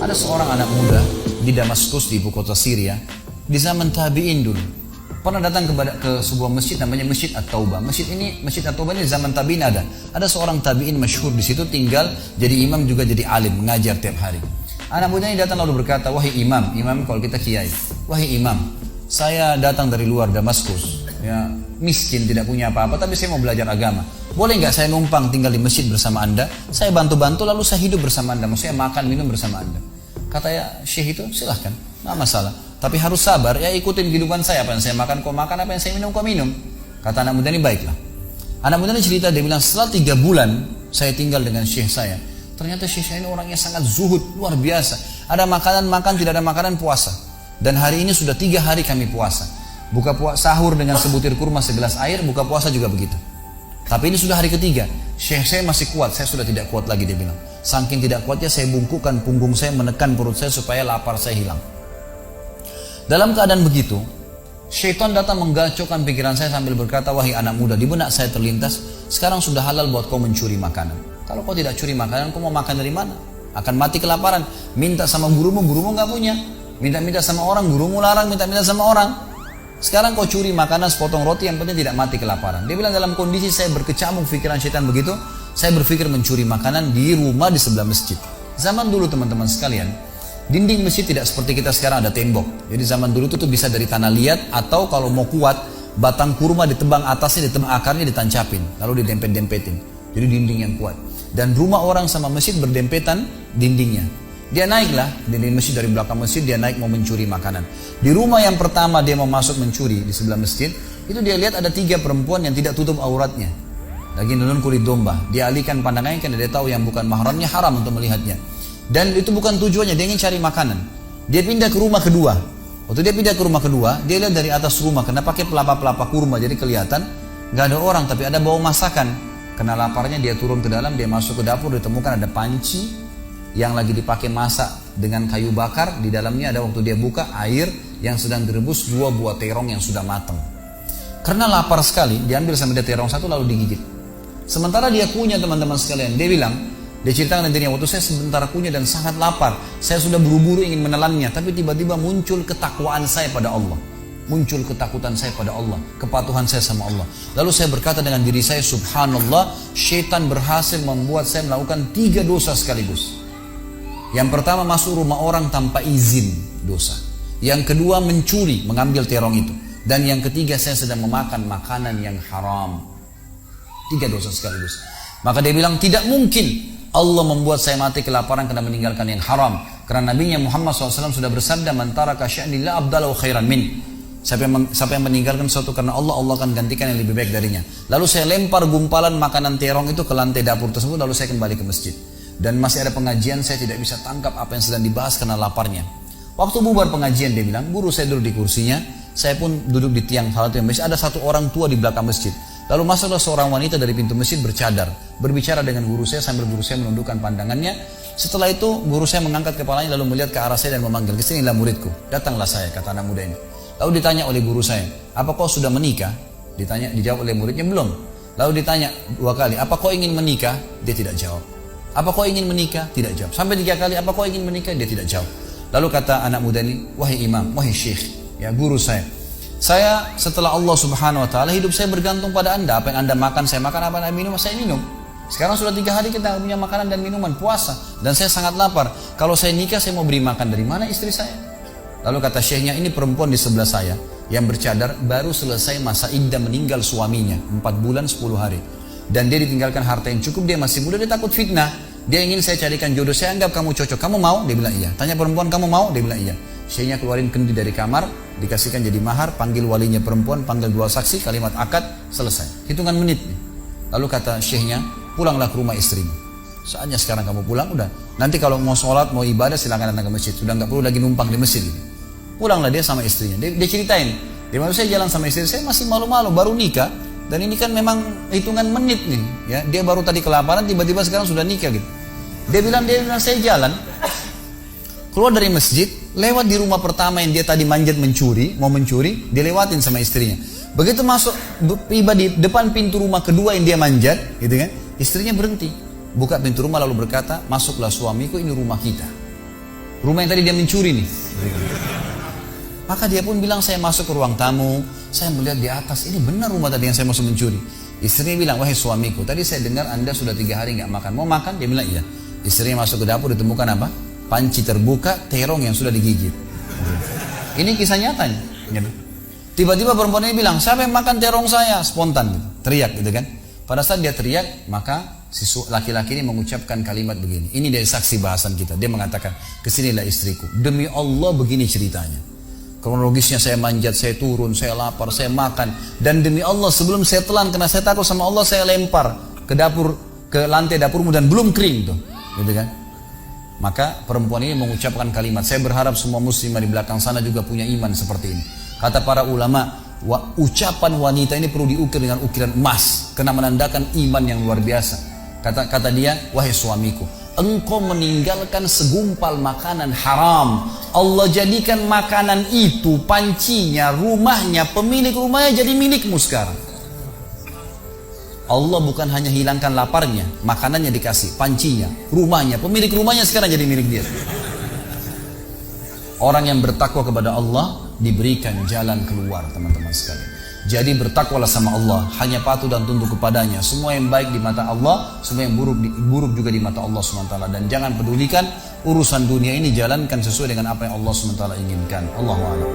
Ada seorang anak muda di Damaskus, di ibu kota Syria, di zaman tabi'in dulu. Pernah datang ke sebuah masjid namanya Masjid At-Taubah. Masjid At-Taubah ini zaman tabi'in ada. Ada seorang tabi'in masyhur di situ, tinggal jadi imam juga jadi alim, mengajar tiap hari. Anak muda ini datang lalu berkata, "Wahai imam," imam kalau kita kiai, "Wahai imam, saya datang dari luar Damaskus, ya, miskin, tidak punya apa-apa, tapi saya mau belajar agama. Boleh nggak saya numpang tinggal di masjid bersama anda? Saya bantu-bantu lalu saya hidup bersama anda, maksudnya makan minum bersama anda." Kata ya syekh itu, silahkan, nggak masalah. Tapi harus sabar, ya ikutin kehidupan saya, apa yang saya makan kau makan, apa yang saya minum kau minum. Kata anak muda ini, baiklah. Anak muda ini cerita, dia bilang setelah 3 bulan saya tinggal dengan syekh saya. Ternyata syekh saya ini orangnya sangat zuhud, luar biasa. Ada makanan makan, tidak ada makanan puasa. Dan hari ini sudah 3 hari kami puasa. Sahur dengan sebutir kurma segelas air, buka puasa juga begitu. Tapi ini sudah hari ketiga, syekh saya masih kuat, saya sudah tidak kuat lagi, dia bilang. Saking tidak kuatnya saya bungkukkan punggung saya, menekan perut saya supaya lapar saya hilang. Dalam keadaan begitu, syaitan datang menggacaukan pikiran saya sambil berkata, "Wahai anak muda," di benak saya terlintas, "sekarang sudah halal buat kau mencuri makanan. Kalau kau tidak curi makanan, kau mau makan dari mana? Akan mati kelaparan. Minta sama gurumu nggak punya. Minta-minta sama orang, gurumu larang minta-minta sama orang. Sekarang kau curi makanan sepotong roti, yang penting tidak mati kelaparan." Dia bilang dalam kondisi saya berkecamuk pikiran syaitan begitu, saya berpikir mencuri makanan di rumah di sebelah masjid. Zaman dulu teman-teman sekalian, dinding masjid tidak seperti kita sekarang ada tembok. Jadi zaman dulu itu bisa dari tanah liat, atau kalau mau kuat, batang kurma ditebang atasnya, ditebang akarnya, ditancapin, lalu didempet-dempetin. Jadi dinding yang kuat. Dan rumah orang sama masjid berdempetan dindingnya. Dia naiklah dinding masjid, dari belakang masjid dia naik mau mencuri makanan. Di rumah yang pertama dia mau masuk mencuri di sebelah masjid, itu dia lihat ada 3 perempuan yang tidak tutup auratnya, lagi nunun kulit domba. Dia alihkan pandangannya karena dia tahu yang bukan mahramnya haram untuk melihatnya. Dan itu bukan tujuannya, dia ingin cari makanan. Dia pindah ke rumah kedua. Waktu dia pindah ke rumah kedua, dia lihat dari atas rumah, karena pakai pelapa-pelapa kurma, jadi kelihatan nggak ada orang, tapi ada bau masakan. Karena laparnya dia turun ke dalam, dia masuk ke dapur, ditemukan ada panci yang lagi dipakai masak dengan kayu bakar. Di dalamnya ada, waktu dia buka, air yang sedang direbus 2 buah terong yang sudah matang. Karena lapar sekali, diambil sama dia terong 1 lalu digigit. Sementara dia kunyah teman-teman sekalian, dia bilang, dia ceritakan dirinya, waktu saya sebentar kunyah dan sangat lapar, saya sudah buru-buru ingin menelannya, tapi tiba-tiba muncul ketakwaan saya pada Allah, muncul ketakutan saya pada Allah, kepatuhan saya sama Allah. Lalu saya berkata dengan diri saya, subhanallah, syaitan berhasil membuat saya melakukan 3 dosa sekaligus. Yang pertama, masuk rumah orang tanpa izin, dosa. Yang kedua, mencuri, mengambil terong itu. Dan yang ketiga, saya sedang memakan makanan yang haram. 3 dosa sekaligus. Maka dia bilang, tidak mungkin Allah membuat saya mati kelaparan karena meninggalkan yang haram. Karena Nabinya Muhammad SAW sudah bersabda, "Man taraka sya'ni la abdalahu khairan min." Siapa yang meninggalkan sesuatu karena Allah, Allah akan gantikan yang lebih baik darinya. Lalu saya lempar gumpalan makanan terong itu ke lantai dapur tersebut, lalu saya kembali ke masjid. Dan masih ada pengajian, saya tidak bisa tangkap apa yang sedang dibahas karena laparnya. Waktu bubar pengajian, dia bilang, guru saya duduk di kursinya, saya pun duduk di tiang salah satu masjid. Ada 1 orang tua di belakang masjid. Lalu masuklah seorang wanita dari pintu masjid bercadar, berbicara dengan guru saya sambil guru saya menundukkan pandangannya. Setelah itu guru saya mengangkat kepalanya lalu melihat ke arah saya dan memanggil, "Kesinilah muridku." "Datanglah saya," kata anak muda ini. Lalu ditanya oleh guru saya, "Apa kau sudah menikah?" Dijawab oleh muridnya, "Belum." Lalu ditanya 2 kali, "Apa kau ingin menikah?" Dia tidak jawab. "Apa kau ingin menikah?" Tidak jawab. Sampai 3 kali, "Apa kau ingin menikah?" Dia tidak jawab. Lalu kata anak muda ini, "Wahai imam, wahai syekh, ya guru saya setelah Allah subhanahu wa ta'ala, hidup saya bergantung pada anda. Apa yang anda makan, saya makan. Apa yang anda minum, saya minum. Sekarang sudah 3 hari kita punya makanan dan minuman, puasa. Dan saya sangat lapar. Kalau saya nikah, saya mau beri makan dari mana istri saya?" Lalu kata syekhnya, "Ini perempuan di sebelah saya yang bercadar, baru selesai masa iddah meninggal suaminya, 4 bulan 10 hari. Dan dia ditinggalkan harta yang cukup, dia masih muda, dia takut fitnah. Dia ingin saya carikan jodoh, saya anggap kamu cocok. Kamu mau?" Dia bilang iya. Tanya perempuan, "Kamu mau?" Dia bilang iya. Syekhnya keluarin kendi dari kamar, dikasihkan jadi mahar, panggil walinya perempuan, panggil 2 saksi, kalimat akad, selesai. Hitungan menit nih. Lalu kata syekhnya, "Pulanglah ke rumah istrimu. Saatnya sekarang kamu pulang, udah. Nanti kalau mau sholat, mau ibadah, silakan datang ke masjid. Sudah nggak perlu lagi numpang di masjid." Pulanglah dia sama istrinya. Dia ceritain, "Di mana saya jalan sama istri saya masih malu-malu, baru nikah. Dan ini kan memang hitungan menit nih. Ya, dia baru tadi kelaparan, tiba-tiba sekarang sudah nikah gitu." Dia bilang saya jalan, keluar dari masjid, lewat di rumah pertama yang dia tadi manjat mau mencuri, dilewatin sama istrinya. Begitu masuk, tiba di depan pintu rumah kedua yang dia manjat, gitu kan, istrinya berhenti, buka pintu rumah lalu berkata, "Masuklah suamiku, ini rumah kita." Rumah yang tadi dia mencuri nih. Maka dia pun bilang, saya masuk ke ruang tamu, saya melihat di atas, ini benar rumah tadi yang saya masuk mencuri. Istrinya bilang, wahai suamiku, tadi saya dengar Anda sudah 3 hari nggak makan. Mau makan? Dia bilang iya. Istrinya masuk ke dapur, ditemukan apa? Panci terbuka, terong yang sudah digigit. Ini kisah nyatanya. Tiba-tiba perempuan ini bilang, siapa yang makan terong saya? Spontan, teriak gitu kan. Pada saat dia teriak, maka si laki-laki ini mengucapkan kalimat begini. Ini dari saksi bahasan kita. Dia mengatakan, kesinilah istriku. Demi Allah begini ceritanya. Kronologisnya saya manjat, saya turun, saya lapar, saya makan. Dan demi Allah sebelum saya telan, karena saya takut sama Allah, saya lempar ke dapur, ke lantai dapurmu dan belum kering tuh. Gitu kan? Maka perempuan ini mengucapkan kalimat, saya berharap semua muslimah di belakang sana juga punya iman seperti ini. Kata para ulama, ucapan wanita ini perlu diukir dengan ukiran emas, karena menandakan iman yang luar biasa. Kata dia, wahai suamiku, engkau meninggalkan segumpal makanan haram. Allah jadikan makanan itu, pancinya, rumahnya, pemilik rumahnya jadi milikmu sekarang. Allah bukan hanya hilangkan laparnya, makanannya dikasih, pancinya, rumahnya, pemilik rumahnya sekarang jadi milik dia. Orang yang bertakwa kepada Allah diberikan jalan keluar, teman-teman sekalian. Jadi bertakwalah sama Allah, hanya patuh dan tunduk kepadanya. Semua yang baik di mata Allah, semua yang buruk juga di mata Allah SWT. Dan jangan pedulikan urusan dunia ini, jalankan sesuai dengan apa yang Allah SWT inginkan. Allahu a'lam.